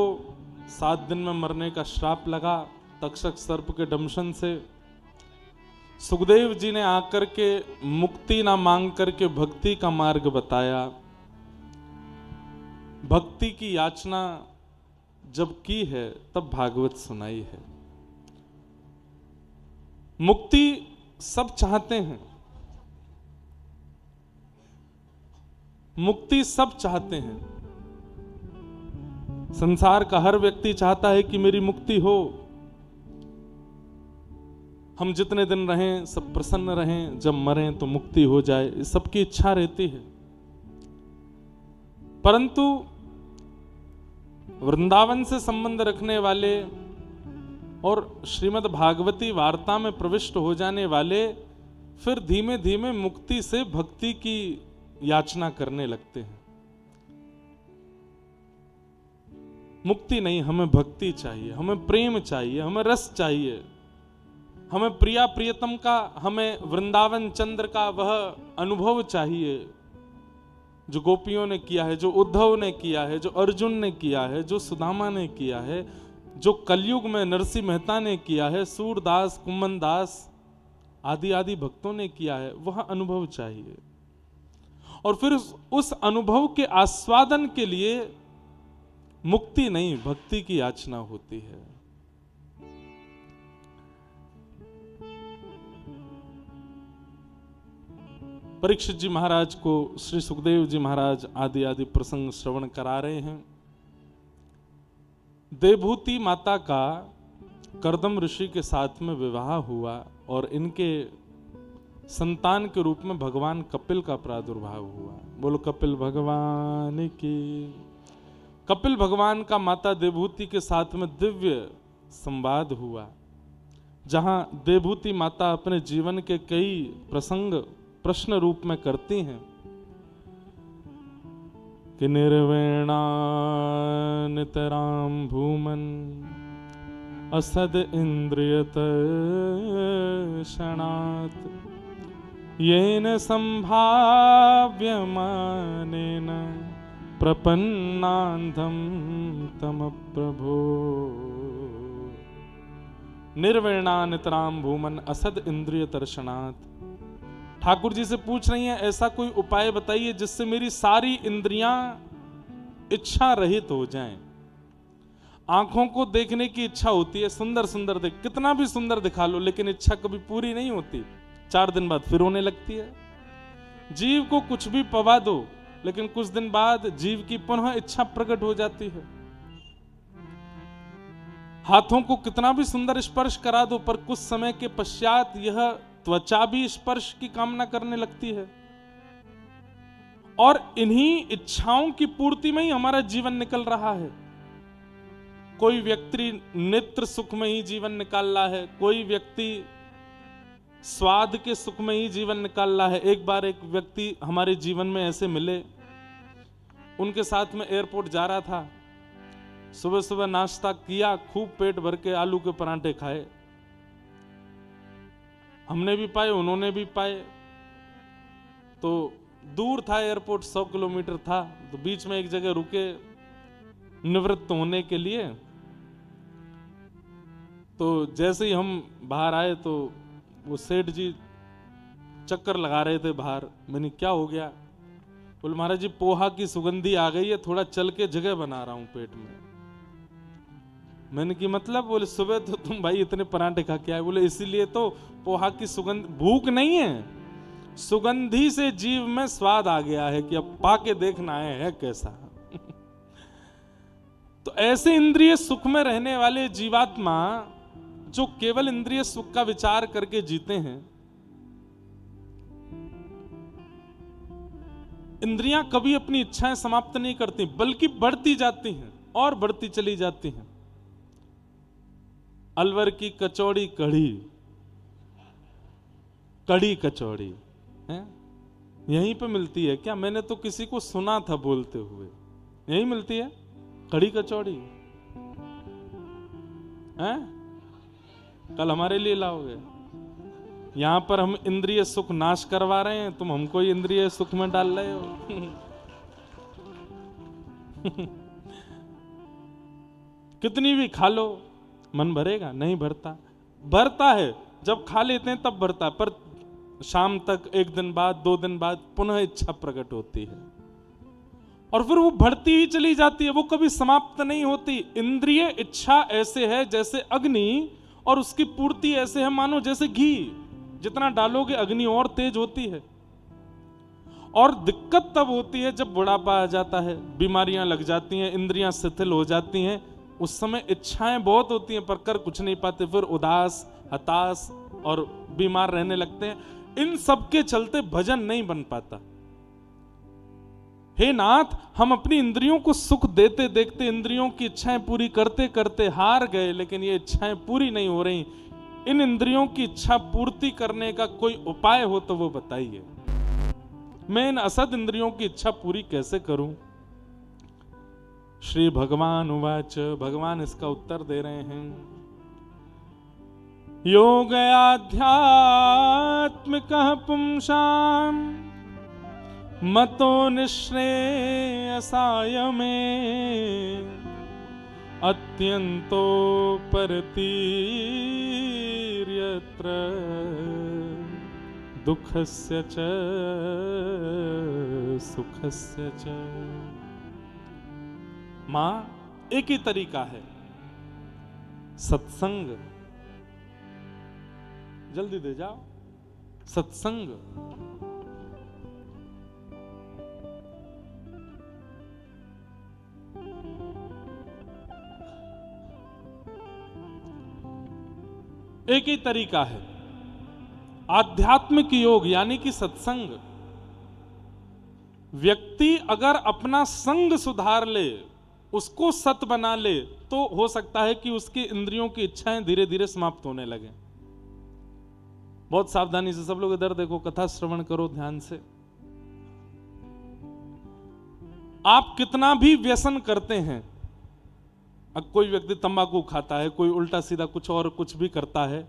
7 दिन में मरने का श्राप लगा तक्षक सर्प के दंशन से। सुखदेव जी ने आकर के मुक्ति ना मांग करके भक्ति का मार्ग बताया। भक्ति की याचना जब की है तब भागवत सुनाई है। मुक्ति सब चाहते हैं, मुक्ति सब चाहते हैं। संसार का हर व्यक्ति चाहता है कि मेरी मुक्ति हो, हम जितने दिन रहें सब प्रसन्न रहें, जब मरें तो मुक्ति हो जाए, सबकी इच्छा रहती है। परंतु वृंदावन से संबंध रखने वाले और श्रीमद् भागवती वार्ता में प्रविष्ट हो जाने वाले फिर धीमे धीमे मुक्ति से भक्ति की याचना करने लगते हैं। मुक्ति नहीं, हमें भक्ति चाहिए, हमें प्रेम चाहिए, हमें रस चाहिए, हमें प्रिया प्रियतम का, हमें वृंदावन चंद्र का वह अनुभव चाहिए जो गोपियों ने किया है, जो उद्धव ने किया है, जो अर्जुन ने किया है, जो सुदामा ने किया है, जो कलयुग में नरसिंह मेहता ने किया है, सूरदास, कुम्मन दास आदि आदि भक्तों ने किया है, वह अनुभव चाहिए। और फिर उस अनुभव के आस्वादन के लिए मुक्ति नहीं, भक्ति की याचना होती है। परीक्षित जी महाराज को श्री सुखदेव जी महाराज आदि आदि प्रसंग श्रवण करा रहे हैं। देवभूति माता का कर्दम ऋषि के साथ में विवाह हुआ और इनके संतान के रूप में भगवान कपिल का प्रादुर्भाव हुआ। बोलो कपिल भगवान की। कपिल भगवान का माता देवभूति के साथ में दिव्य संवाद हुआ, जहां देवभूति माता अपने जीवन के कई प्रसंग प्रश्न रूप में करती हैं कि निर्वेणा नितराम भूमन असद इंद्रियत क्षणात् येन संभाव्यमानेन प्रपन्नांधम तम प्रभो। निर्वेणा नितराम भूमन असद इंद्रिय दर्शनात्। ठाकुर जी से पूछ रही हैं ऐसा कोई उपाय बताइए जिससे मेरी सारी इंद्रियां इच्छा रहित हो जाएं। आंखों को देखने की इच्छा होती है, सुंदर सुंदर देख, कितना भी सुंदर दिखा लो लेकिन इच्छा कभी पूरी नहीं होती, 4 दिन बाद फिर होने लगती है। जीव को कुछ भी पवा दो लेकिन कुछ दिन बाद जीव की पुनः इच्छा प्रकट हो जाती है। हाथों को कितना भी सुंदर स्पर्श करा दो पर कुछ समय के पश्चात यह त्वचा भी स्पर्श की कामना करने लगती है। और इन्हीं इच्छाओं की पूर्ति में ही हमारा जीवन निकल रहा है। कोई व्यक्ति नेत्र सुख में ही जीवन निकाल रहा है, कोई व्यक्ति स्वाद के सुख में ही जीवन निकाल रहा है। एक बार एक व्यक्ति हमारे जीवन में ऐसे मिले, उनके साथ में एयरपोर्ट जा रहा था, सुबह सुबह नाश्ता किया, खूब पेट भर के आलू के परांठे खाए, हमने भी पाए उन्होंने भी पाए। तो दूर था एयरपोर्ट, 100 किलोमीटर था, तो बीच में एक जगह रुके निवृत्त होने के लिए। तो जैसे ही हम बाहर आए तो वो सेठ जी चक्कर लगा रहे थे बाहर। मैंने क्या हो गया? बोले महाराज जी पोहा की सुगंधी आ गई है, थोड़ा चल के जगह बना रहा हूं पेट में। मैंने की मतलब? बोले सुबह तो तुम भाई इतने परांठे खा के आए। बोले इसीलिए तो पोहा की सुगंध, भूख नहीं है, सुगंधी से जीव में स्वाद आ गया है कि अब पाके देखना है कैसा। तो ऐसे इंद्रिय सुख में रहने वाले जीवात्मा जो केवल इंद्रिय सुख का विचार करके जीते हैं, इंद्रियां कभी अपनी इच्छाएं समाप्त नहीं करती, बल्कि बढ़ती जाती हैं और बढ़ती चली जाती हैं। अलवर की कचौड़ी कढ़ी, कढ़ी कचौड़ी है यहीं पे मिलती है क्या? मैंने तो किसी को सुना था बोलते हुए, यहीं मिलती है कढ़ी कचौड़ी है? कल हमारे लिए लाओगे? यहां पर हम इंद्रिय सुख नाश करवा रहे हैं, तुम हमको ही इंद्रिय सुख में डाल रहे हो। कितनी भी खा लो, मन भरेगा? नहीं भरता। भरता है जब खा लेते हैं तब भरता है, पर शाम तक, एक दिन बाद, 2 दिन बाद पुनः इच्छा प्रकट होती है और फिर वो बढ़ती ही चली जाती है, वो कभी समाप्त नहीं होती। इंद्रिय इच्छा ऐसे है जैसे अग्नि, और उसकी पूर्ति ऐसे है मानो जैसे घी, जितना डालोगे अग्नि और तेज होती है। और दिक्कत तब होती है जब बुढ़ापा आ जाता है, बीमारियां लग जाती हैं, इंद्रियां शिथिल हो जाती हैं, उस समय इच्छाएं बहुत होती हैं पर कर कुछ नहीं पाते, फिर उदास, हताश और बीमार रहने लगते हैं। इन सब के चलते भजन नहीं बन पाता। हे नाथ, हम अपनी इंद्रियों को सुख देते देखते, इंद्रियों की इच्छाएं पूरी करते करते हार गए, लेकिन ये इच्छाएं पूरी नहीं हो रही। इन इंद्रियों की इच्छा पूर्ति करने का कोई उपाय हो तो वो बताइए। मैं इन असद इंद्रियों की इच्छा पूरी कैसे करूं? श्री भगवान उवाच, भगवान इसका उत्तर दे रहे हैं। योग आध्यात्मिकः पुंसां मतो निःश्रेयसाय मे, अत्यंतो परतीर्यत्र दुःखस्य च सुखस्य च। मां, एक ही तरीका है, सत्संग। जल्दी दे जाओ, सत्संग। एक ही तरीका है, आध्यात्मिक योग यानी कि सत्संग। व्यक्ति अगर अपना संग सुधार ले, उसको सत बना ले, तो हो सकता है कि उसकी इंद्रियों की इच्छाएं धीरे धीरे समाप्त होने लगे। बहुत सावधानी से सब लोग इधर देखो, कथा श्रवण करो ध्यान से। आप कितना भी व्यसन करते हैं, अब कोई व्यक्ति तंबाकू खाता है, कोई उल्टा सीधा कुछ और कुछ भी करता है,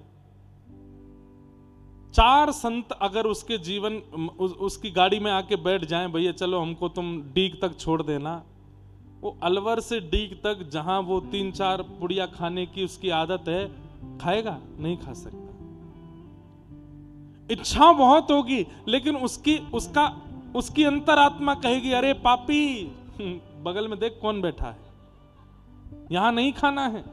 4 संत अगर उसके जीवन उसकी गाड़ी में आके बैठ जाएं, भैया चलो हमको तुम डीग तक छोड़ देना, वो अलवर से डीग तक जहां वो 3-4 पुड़िया खाने की उसकी आदत है, खाएगा? नहीं खा सकता। इच्छा बहुत होगी, लेकिन उसकी अंतरात्मा कहेगी, अरे पापी, बगल में देख कौन बैठा है, यहां नहीं खाना है,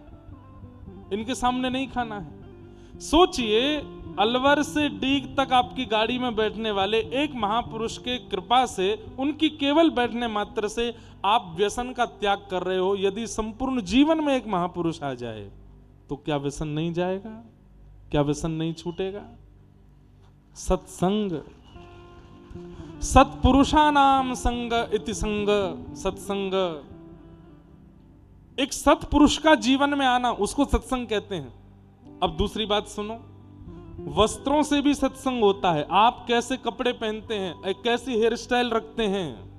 इनके सामने नहीं खाना है। सोचिए, अलवर से डीग तक आपकी गाड़ी में बैठने वाले एक महापुरुष के कृपा से, उनकी केवल बैठने मात्र से आप व्यसन का त्याग कर रहे हो। यदि संपूर्ण जीवन में एक महापुरुष आ जाए तो क्या व्यसन नहीं जाएगा? क्या व्यसन नहीं छूटेगा? सत्संग, सत्पुरुषानाम संग इति संग, सत्संग। एक सत्पुरुष का जीवन में आना, उसको सत्संग कहते हैं। अब दूसरी बात सुनो, वस्त्रों से भी सत्संग होता है। आप कैसे कपड़े पहनते हैं, कैसी हेयर स्टाइल रखते हैं,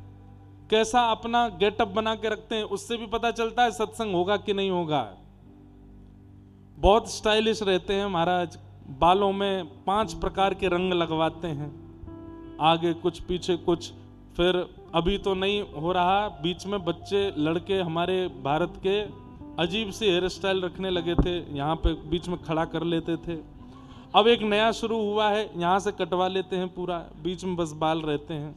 कैसा अपना गेटअप बना के रखते हैं, उससे भी पता चलता है सत्संग होगा कि नहीं होगा। बहुत स्टाइलिश रहते हैं महाराज, बालों में 5 प्रकार के रंग लगवाते हैं, आगे कुछ पीछे कुछ। फिर अभी तो नहीं हो रहा, बीच में बच्चे लड़के हमारे भारत के अजीब सी हेयर स्टाइल रखने लगे थे, यहाँ पे बीच में खड़ा कर लेते थे। अब एक नया शुरू हुआ है, यहां से कटवा लेते हैं पूरा, बीच में बस बाल रहते हैं।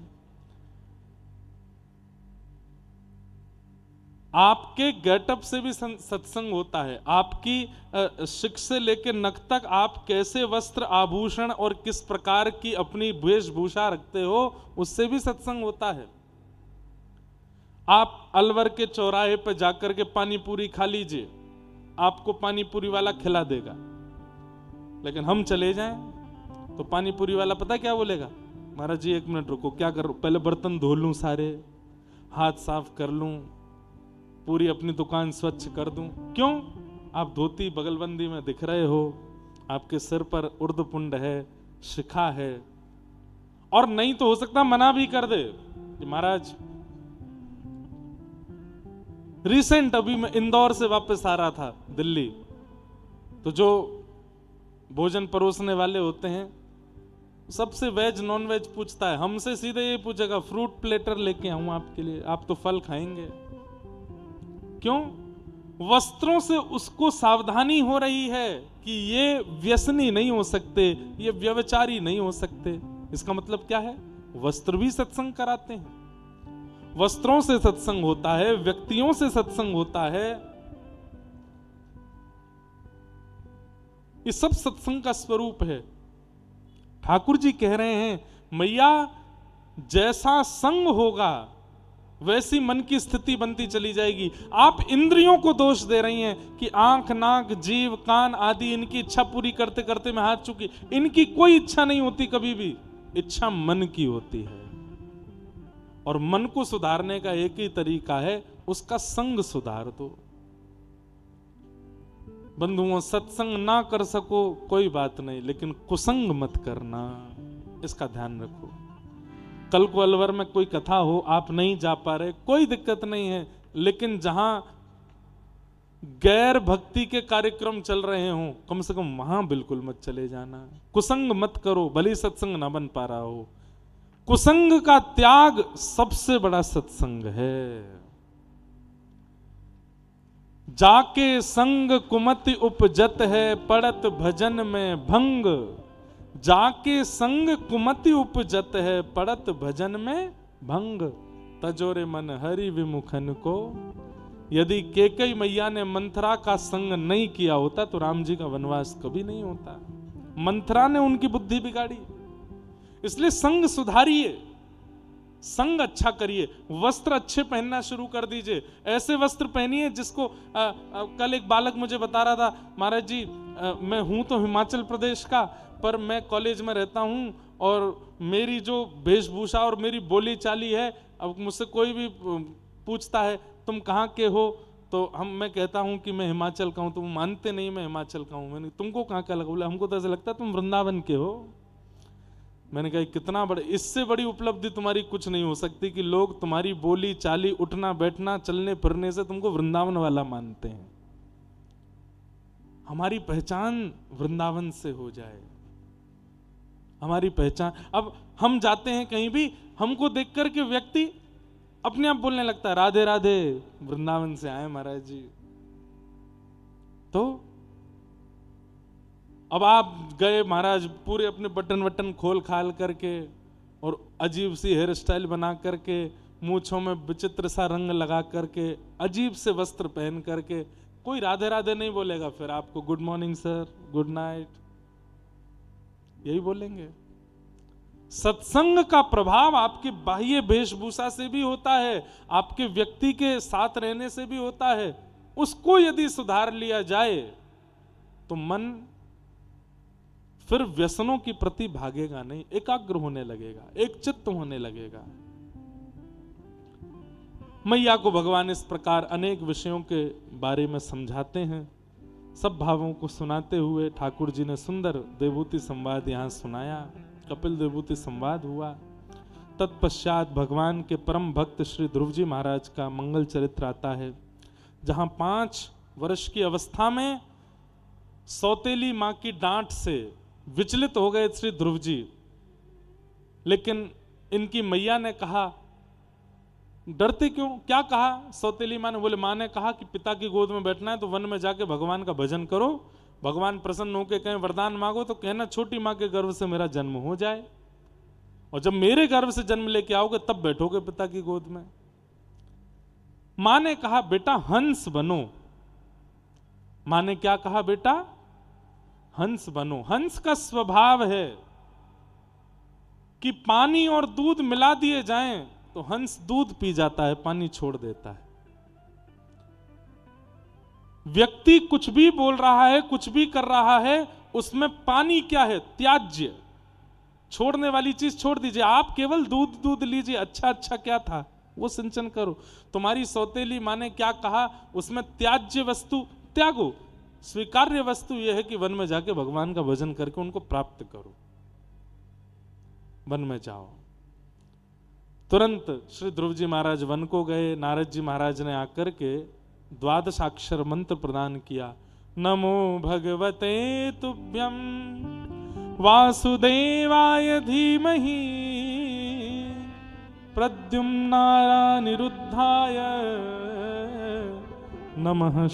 आपके गेटअप से भी सत्संग होता है। आपकी शिख से लेकर नख तक आप कैसे वस्त्र आभूषण और किस प्रकार की अपनी वेशभूषा रखते हो, उससे भी सत्संग होता है। आप अलवर के चौराहे पर जाकर के पानी पूरी खा लीजिए, आपको पानी पूरी वाला खिला देगा, लेकिन हम चले जाएं तो पानी पूरी वाला पता क्या बोलेगा, महाराज जी 1 मिनट रुको, क्या कर, पहले बर्तन धो लूं, सारे हाथ साफ कर लूं, पूरी अपनी दुकान स्वच्छ कर दूं। क्यों? आप धोती बगलबंदी में दिख रहे हो, आपके सिर पर उर्दपुंड है, शिखा है, और नहीं तो हो सकता मना भी कर दे कि महाराज रिसेंट अभी मैं इंदौर से वापस आ रहा था दिल्ली, तो जो भोजन परोसने वाले होते हैं सबसे वेज नॉन वेज पूछता है, हमसे सीधे ये पूछेगा फ्रूट प्लेटर लेके आऊं आपके लिए, आप तो फल खाएंगे। क्यों? वस्त्रों से उसको सावधानी हो रही है कि ये व्यसनी नहीं हो सकते, ये व्यभिचारी नहीं हो सकते। इसका मतलब क्या है? वस्त्र भी सत्संग कराते हैं, वस्त्रों से सत्संग होता है, व्यक्तियों से सत्संग होता है। ये सब सत्संग का स्वरूप है। ठाकुर जी कह रहे हैं मैया जैसा संग होगा वैसी मन की स्थिति बनती चली जाएगी। आप इंद्रियों को दोष दे रही हैं कि आंख, नाक, जीव, कान आदि इनकी इच्छा पूरी करते करते मैं हाथ चुकी। इनकी कोई इच्छा नहीं होती कभी भी, इच्छा मन की होती है। और मन को सुधारने का एक ही तरीका है, उसका संग सुधार दो। बंधुओं, सत्संग ना कर सको कोई बात नहीं, लेकिन कुसंग मत करना, इसका ध्यान रखो। कल को अलवर में कोई कथा हो, आप नहीं जा पा रहे, कोई दिक्कत नहीं है, लेकिन जहां गैर भक्ति के कार्यक्रम चल रहे हों, कम से कम वहां बिल्कुल मत चले जाना। कुसंग मत करो, भले सत्संग ना बन पा रहा हो। कुसंग का त्याग सबसे बड़ा सत्संग है। जाके संग कुमति उपजत है, पड़त भजन में भंग। जाके संग कुमति उपजत है, पड़त भजन में भंग। तजोरे मन हरि विमुखन को। यदि केकई मैया ने मंथरा का संग नहीं किया होता तो राम जी का वनवास कभी नहीं होता। मंथरा ने उनकी बुद्धि बिगाड़ी, इसलिए संग सुधारिए, संग अच्छा करिए, वस्त्र अच्छे पहनना शुरू कर दीजिए। ऐसे वस्त्र पहनिए जिसको कल एक बालक मुझे बता रहा था, महाराज जी मैं हूं तो हिमाचल प्रदेश का, पर मैं कॉलेज में रहता हूं और मेरी जो वेशभूषा और मेरी बोली चाली है, अब मुझसे कोई भी पूछता है तुम कहाँ के हो, तो मैं कहता हूं कि मैं हिमाचल का हूं, तो वो मानते नहीं मैं हिमाचल का हूं। मैंने तुमको कहाँ का लगा? बोला हमको तो ऐसा लगता है तुम वृंदावन के हो। मैंने कहा कितना बड़ा, इससे बड़ी उपलब्धि तुम्हारी कुछ नहीं हो सकती कि लोग तुम्हारी बोली चाली, उठना बैठना, चलने फिरने से तुमको वृंदावन वाला मानते हैं। हमारी पहचान वृंदावन से हो जाए, हमारी पहचान। अब हम जाते हैं कहीं भी, हमको देख करके व्यक्ति अपने आप बोलने लगता है राधे राधे, वृंदावन से आए महाराज जी। तो अब आप गए महाराज, पूरे अपने बटन वटन खोल खाल करके और अजीब सी हेयर स्टाइल बना करके, मूंछों में विचित्र सा रंग लगा करके, अजीब से वस्त्र पहन करके, कोई राधे राधे नहीं बोलेगा। फिर आपको good morning sir, good night, यही बोलेंगे। सत्संग का प्रभाव आपकी बाह्य वेशभूषा से भी होता है, आपके व्यक्ति के साथ रहने से भी होता है। उसको यदि सुधार लिया जाए तो मन फिर व्यसनों की प्रति भागेगा नहीं, एकाग्र होने लगेगा, एक चित्त होने लगेगा। मैया को भगवान इस प्रकार अनेक विषयों के बारे में समझाते हैं। सब भावों को सुनाते हुए ठाकुर जी ने सुंदर देवूति संवाद यहाँ सुनाया, कपिल देवूति संवाद हुआ। तत्पश्चात भगवान के परम भक्त श्री ध्रुव जी महाराज का मंगल चरित्र आता है, जहां 5 वर्ष की अवस्था में सौतेली मां की डांट से विचलित हो गए श्री ध्रुव जी, लेकिन इनकी मैया ने कहा डरते क्यों? क्या कहा सौतेली मां ने? बोले मां ने कहा कि पिता की गोद में बैठना है तो वन में जाके भगवान का भजन करो, भगवान प्रसन्न होकर कहें वरदान मांगो तो कहना छोटी मां के गर्भ से मेरा जन्म हो जाए, और जब मेरे गर्भ से जन्म लेके आओगे तब बैठोगे पिता की गोद में। मां ने कहा बेटा हंस बनो। मां ने क्या कहा? बेटा हंस बनो। हंस का स्वभाव है कि पानी और दूध मिला दिए जाएं तो हंस दूध पी जाता है, पानी छोड़ देता है। व्यक्ति कुछ भी बोल रहा है, कुछ भी कर रहा है, उसमें पानी क्या है? त्याज्य, छोड़ने वाली चीज छोड़ दीजिए। आप केवल दूध दूध लीजिए, अच्छा अच्छा क्या था वो सिंचन करो। तुम्हारी सौतेली माँ ने क्या कहा, उसमें त्याज्य वस्तु त्यागो। स्वीकार्य वस्तु यह है कि वन में जाके भगवान का भजन करके उनको प्राप्त करो। वन में जाओ। तुरंत श्री ध्रुव जी महाराज वन को गए। नारद जी महाराज ने आकर के द्वादशाक्षर मंत्र प्रदान किया। नमो भगवते तुभ्यं वासुदेवाय धीमहि प्रद्युम्नाय निरुद्धाय नमः।